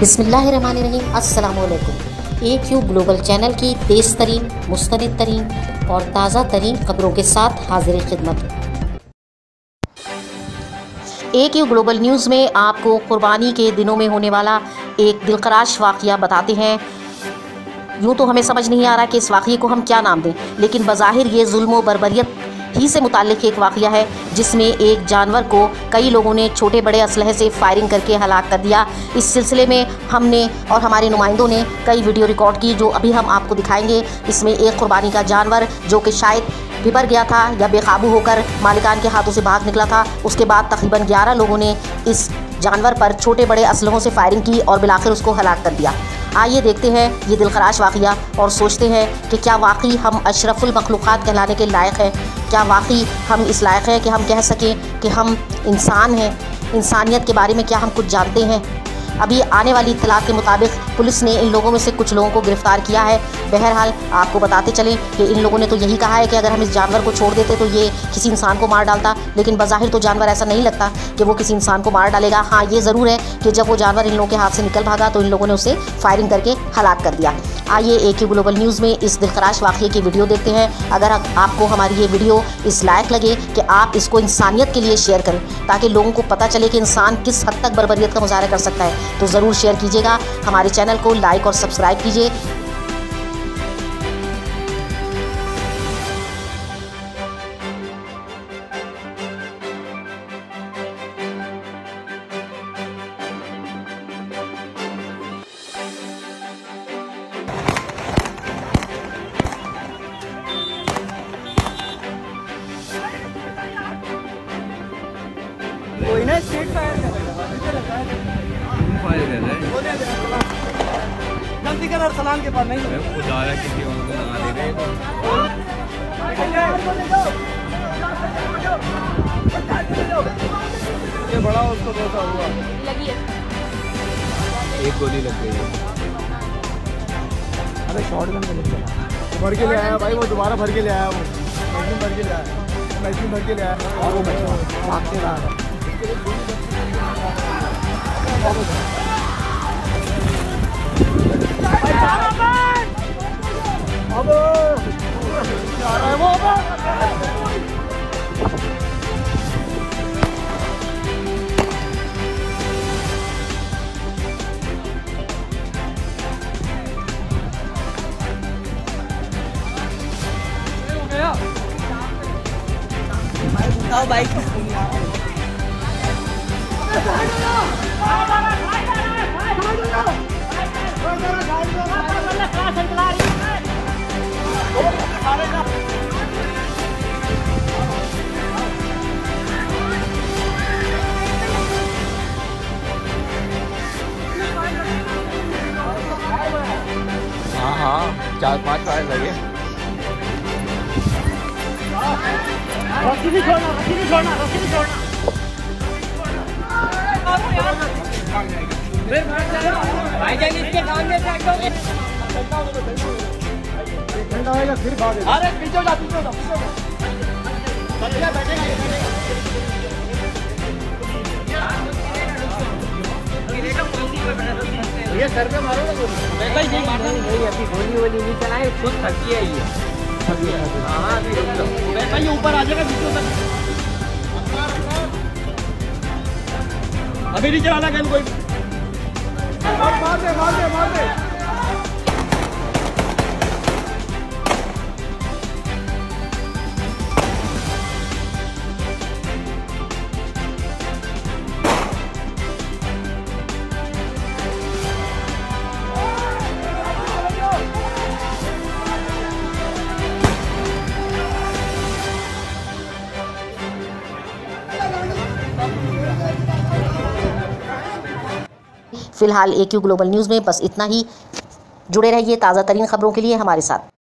बिस्मिल्लाहिर्रहमानिर्रहीम। अस्सलामुअलैकुम। AQ global channel की तेज़ तरीन, मुस्तनिद तरीन और ताज़ा तरीन खबरों के साथ हाजिर खिदमत। AQ ग्लोबल न्यूज़ में आपको कुर्बानी के दिनों में होने वाला एक दिलखराश वाक़या बताते हैं। यूँ तो हमें समझ नहीं आ रहा कि इस वाक़ये को हम क्या नाम दें, लेकिन बज़ाहिर ये जुल्म व बर्बरियत ही से मुताल्लिक़ एक वाक़या है जिसमें एक जानवर को कई लोगों ने छोटे बड़े असलहे से फायरिंग करके हलाक कर दिया। इस सिलसिले में हमने और हमारे नुमाइंदों ने कई वीडियो रिकॉर्ड की जो अभी हम आपको दिखाएंगे। इसमें एक कुर्बानी का जानवर जो कि शायद बिपर गया था या बेकाबू होकर मालिकान के हाथों से भाग निकला था, उसके बाद तकरीबन 11 लोगों ने इस जानवर पर छोटे बड़े असलहों से फायरिंग की और बिलाखिर उसको हलाक कर दिया। आइए देखते हैं ये दिलखराश वाक़या और सोचते हैं कि क्या वाकई हम अशरफुल मखलूक़ात कहलाने के लायक हैं। क्या वाकई हम इस लायक हैं कि हम कह सकें कि हम इंसान हैं, इंसानियत के बारे में क्या हम कुछ जानते हैं। अभी आने वाली इत्तलात के मुताबिक पुलिस ने इन लोगों में से कुछ लोगों को गिरफ़्तार किया है। बहरहाल आपको बताते चलें कि इन लोगों ने तो यही कहा है कि अगर हम इस जानवर को छोड़ देते तो ये किसी इंसान को मार डालता, लेकिन बज़ाहिर तो जानवर ऐसा नहीं लगता कि वो किसी इंसान को मार डालेगा। हाँ, ये ज़रूर है कि जब वो जानवर इन लोगों के हाथ से निकल भागा तो इन लोगों ने उसे फायरिंग करके हलाक कर दिया। आइए AQ ग्लोबल न्यूज़ में इस दिलखराश वाक़ये की वीडियो देखते हैं। अगर आपको हमारी ये वीडियो इस लायक लगे कि आप इसको इंसानियत के लिए शेयर करें ताकि लोगों को पता चले कि इंसान किस हद तक बर्बरियत का मुज़ाहरा कर सकता है, तो ज़रूर शेयर कीजिएगा। हमारे चैनल को लाइक और सब्सक्राइब कीजिए। कोई ना स्ट्रेट फायर जल्दी कर अरसलान के पास नहीं खुदा किसी और को ना दे रहे ये बड़ा उसको कैसा हुआ लगी है, एक गोली लग गई है। अरे शॉट गन में भर के ले आया भाई, वो दोबारा भर के ले आया, वो मैगजीन भर के ले आया, मैगजीन भर के ले आया और वो बच्चा भागते रहा है। बाइक हाँ 4-5 फायर लगे। रस्सी नहीं छोड़ना, रस्सी नहीं छोड़ना, रस्सी नहीं छोड़ना। भाईजान इसके सामने से हटोगे, ठंडा होएगा फिर भागेगा। अरे पीछे जा, पीछे जा, पीछे जा। बच्चे बैठेंगे। ये सर पे मारो ना गोली। मैं कहीं नहीं अभी गोली वोली नहीं चलाए, खुद थकी है ये। हाँ वैसा ही ऊपर आ जाएगा बीचों तक। अभी नहीं चलाना गन कोई। मार दे मार दे मार दे। फ़िलहाल AQ ग्लोबल न्यूज़ में बस इतना ही। जुड़े रहिए ताज़ा तरीन खबरों के लिए हमारे साथ।